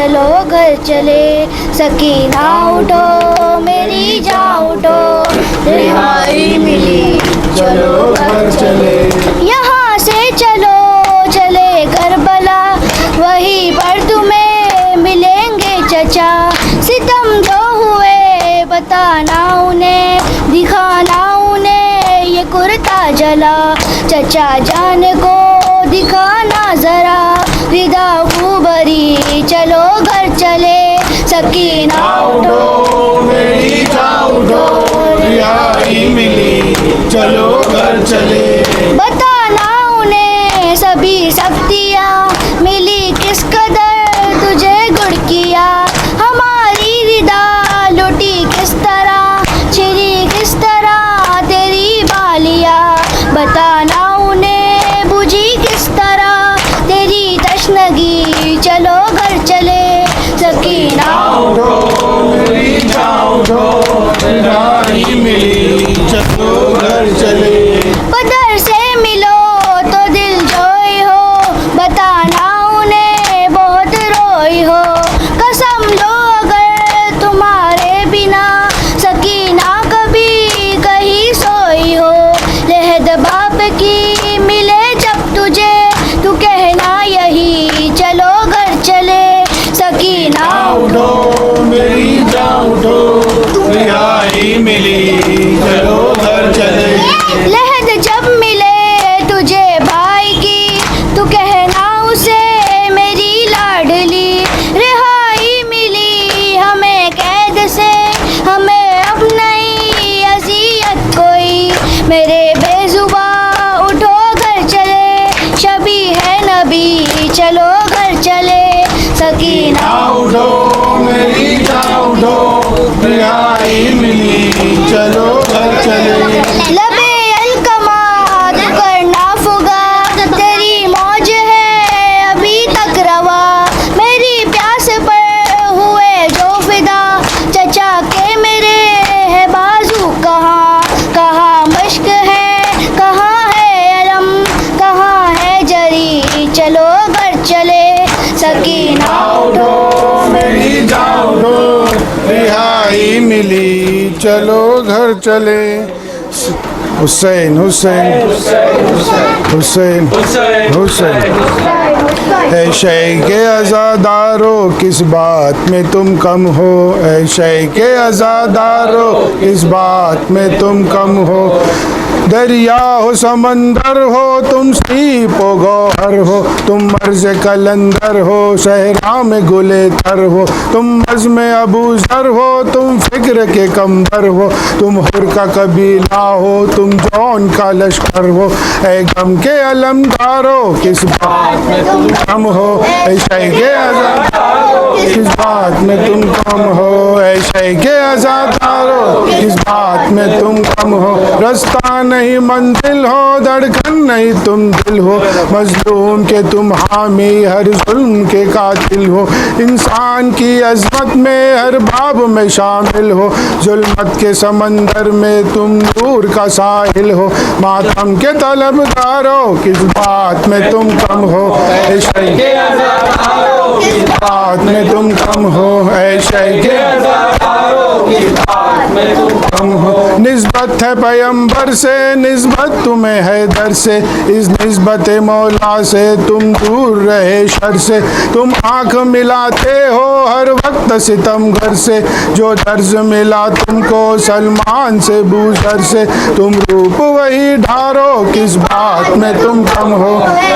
चलो घर चले। सकीना उठो मेरी जान उठो, रिहाई मिली चलो घर चले। यहाँ से चलो चले करबला, वहीं पर तुम्हें मिलेंगे चचा। सितम जो हुए बताना उन्हें, दिखाना उन्हें ये कुर्ता जला। चचा जान को दिखाना जरा, विदा खूबरी चलो घर चले। सकीना उठो मेरी जान उठो, रिहाई मिली चलो घर चले। बताना उन्हें सभी सख्तियाँ मिली किस कदर तुझे गुड़किया। हमारी रिदा लुटी किस तरह, छिरी किस तरह तेरी बालिया। बताना उन्हें बुझी किस तरह तेरी तशनगी, चलो घर चले। सकीना उठो मेरी जान उठो, रिहाई मिली चलो घर चले। पदर से मिलो तो दिल जोई हो, बताना उन्हें बहुत रोई हो। कसम लो अगर तुम्हारे बिना सकीना कभी कहीं सोई हो। लहद बाप की मिले जब तुझे, तू कहना यही चलो घर चले। सकीना उठो मेरी जान उठो, रिहाई मिली चलो घर चले। लहद जब मिले तुझे भाई की, तू कहना उसे मेरी लाडली। रिहाई मिली हमें कैद से, हमें अब नहीं अज़ियत कोई। मेरे बेजुबा उठो घर चले, शबी है नबी चलो घर चले। सकीना उठो मेरी जान उठो, रिहाई मिली चलो घर चले। लबे अलकमा तू करना फुगा, तेरी मौज है अभी तक रवा। मेरी प्यास पर हुए जो फिदा, चचा के मेरे है बाजू कहाँ। कहाँ मश्क है कहाँ है अलम, कहाँ है जरी चलो घर चले। सकीना उठो मेरी जान उठो, रिहाई मिली चलो घर चले। हुसैन हुसैन हुसैन हुसैन। ऐ शेख अज़ादारो किस बात में तुम कम हो, ऐ शेख अज़ादारो किस बात में तुम कम हो। दरिया हो समंदर हो तुम सीप हो गौहर हो, तुम मर्ज कलंदर हो सहरा में गुले तर हो। तुम बज़्म अबू ज़र हो तुम फिक्र के कंबर हो, तुम हुर का कबीला हो तुम जौन का लश्कर हो। ऐ गम के अलमदारो किस बात में तुम कम हो, ऐ शेख अज़ादारो किस बात में तुम कम हो। ऐ शेख अज़ादारो किस बात में तुम कम हो। रास्ता नहीं मंजिल हो, धड़कन नहीं तुम दिल हो। मजलूम के तुम हामी हर जुल्म के कातिल हो। इंसान की अजमत में हर बाब में शामिल हो, जुल्मत के समंदर में तुम नूर का साहिल हो। मातम के तलबदारो किस बात में तुम कम हो, ऐ शेख अज़ादारो किस बात में तुम कम हो। ऐ शेख अज़ादारो किस बात में तुम कम हो। निस्बत है पैगंबर से निस्बत तुम्हें है दर से, इस निस्बत मौला से तुम दूर रहे शर से। तुम आँख मिलाते हो हर वक्त सितमगर से, जो दर्ज मिला तुमको सलमान से बूजर से। तुम रूप वही ढारो किस बात में तुम कम हो,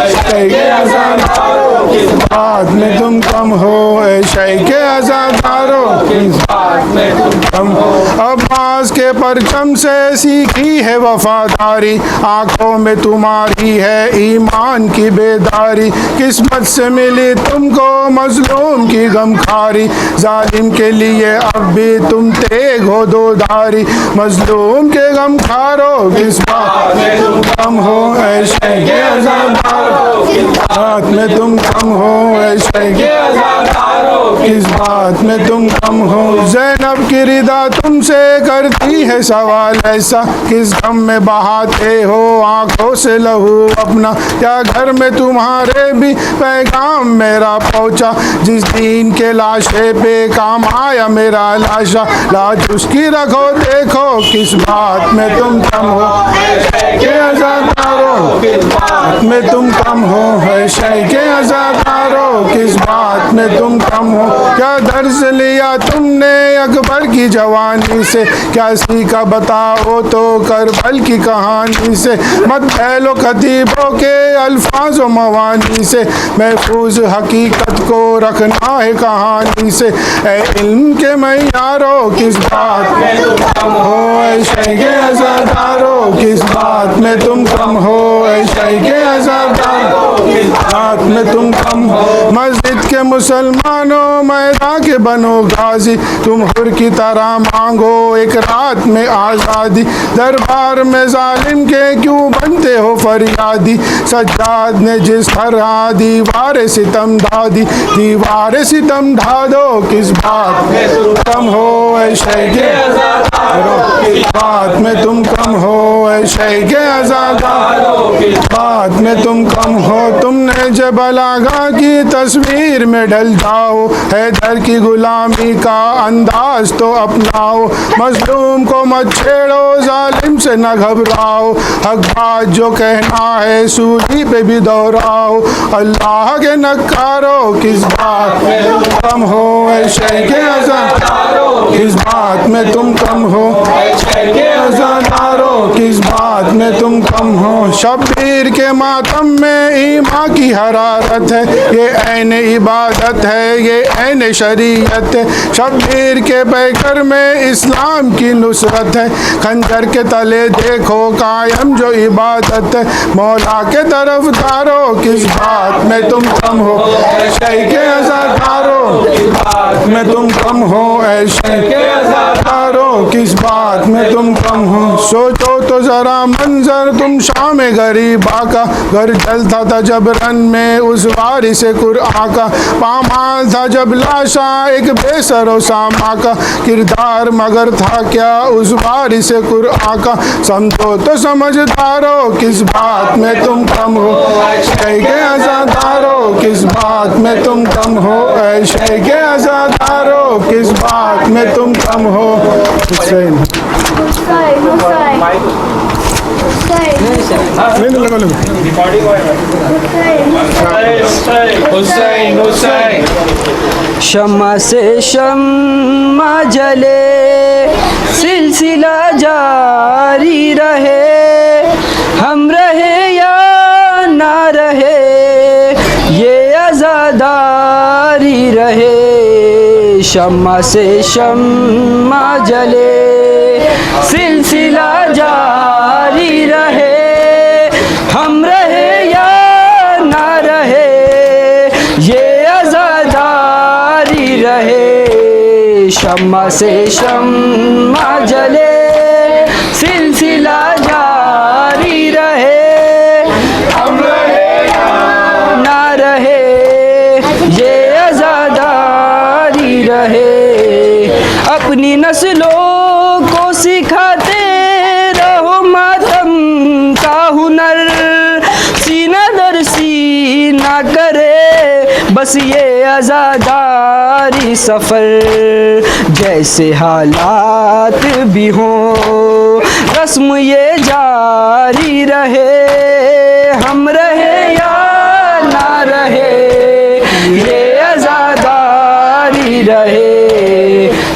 शेख अज़ादारो किस बात में तुम कम हो। ऐ शेख अज़ादारो किस बात में तुम कम हो। अब्बास के परचम से सीखी है वफादारी, आंखों में तुम्हारी है ईमान की बेदारी। किस्मत से मिली तुमको मजलूम की गमखारी, जालिम के लिए अब भी तुम तेग हो दो धारी। मजलूम के गमखारो किस बात में तुम कम हो, ऐ शेख अज़ादारो किस बात में तुम कम हो। ऐ शेख अज़ादारो किस बात में तुम कम हो। ज़ैनब की रिदा तुमसे करती है सवाल ऐसा, किस गम में बहाते हो आंखों से लहू अपना। क्या घर में तुम्हारे भी पैगाम मेरा पहुंचा, जिस दीन के लाशे पे काम आया मेरा लाशा। लाज उसकी रखो देखो किस बात में तुम कम हो। के अज़ादारो किस बात में तुम कम हो, है शय के अज़ादारो किस बात में तुम कम हो। क्या दर्ज लिया तुमने अकबर की जवानी से, क्या सीखा बताओ तो करबल की कहानी से। मत फैलो खतीबों के अल्फाज व मवानी से, महफूज हकीकत को रखना है कहानी से। ए इल्म के मैयारो किस बात में तुम कम हो, ऐ शय के अज़ादारो किस बात में तुम कम हो, ऐ शय के अज़ादारो किस बात में तुम कम हो। मस्जिद के मुसलमानों मैदान के बनो गाजी, तुम हुर की तरह मांगो एक रात में आज़ादी। दरबार में जालिम के क्यों बनते हो फरियादी, सज्जाद ने जिस तरह दीवार सितम दादी। दीवार सितम ढा दो किस बात में तुम कम हो, ऐ शय के अज़ादारो किस बात में तुम कम हो, ऐ शय के अज़ादारो किस बात में तुम कम हो। तुमने जब बलागा की तस्वीर में ढल जाओ, हैदर की गुलामी का अंदाज तो अपनाओ। मजलूम को मत छेड़ो जालिम से न घबराओ, हक बात जो कहना है सूली पे भी दोहराओ। अल्लाह के नकारो किस बात में तुम कम हो, ऐ शय के अज़ादारो किस बात में तुम कम हो, ऐ शय के अज़ादारो किस बात में तुम कम हो। शब्बीर के मातम में ईमा की हरारत है, ये ऐन इबादत है ये ऐन शरीयत है। शब्बीर के पैकर में इस्लाम की नुसरत है, खंजर के तले देखो कायम जो इबादत है। मौला के तरफदारो किस बात में तुम कम हो, ऐ शय के अज़ादारो किस बात में तुम कम हो, ऐ शय के अज़ादारो किस बात में तुम कम हो। सोचो तो जरा मंजर तुम शाम गरीबा का, घर जलता था जब रन में उस वारिस कुरआन का। पामाल था जब लाशा एक बेसरो सामा का, किरदार मगर था क्या उस वारिस कुरआन का। समझो तो समझदारो किस बात में तुम कम हो, ऐ शय के अज़ादारो किस बात में तुम कम हो, ऐ शय के अज़ादारो किस बात में तुम कम हो। हुसैन हुसैन हुसैन हुसैन शम्मा से शम्मा जले सिलसिला जारी रहे, हम रहे या ना रहे ये आज़ादारी रहे। शम्मा से शम्मा जले सिलसिला जारी रहे, हम रहे या ना रहे ये आज़ादारी रहे। शम्मा से शम्मा जले सिलसिला जारी रहे, हम रहे या ना रहे ये आज़ादारी रहे। अपनी नस्लों को सिखाते रहो मातम का हुनर, सीना दर सीना करे बस ये आज़ादारी सफ़र। जैसे हालात भी हों रस्म ये जारी रहे, हम रहे या ना रहे ये आज़ादारी रहे।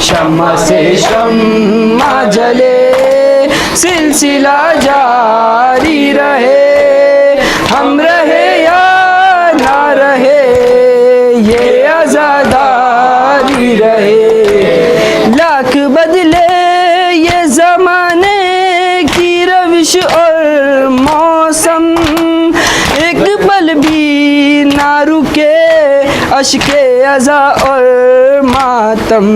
शम्मा से शम्मा जले सिलसिला जारी रहे, हम रहे या ना रहे ये आज़ादारी रहे। लाख बदले ये ज़माने की रविश और मौसम, एक पल भी ना रुके अश्के अज़ा और मातम।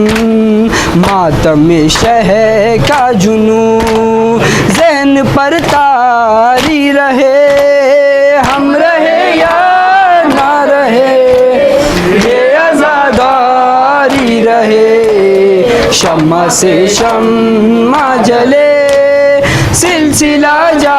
मातम शह का जुनू ज़हन पर तारी रहे, हम रहे या ना रहे ये आज़ादारी शम्मा से शम्मा जले सिलसिला जा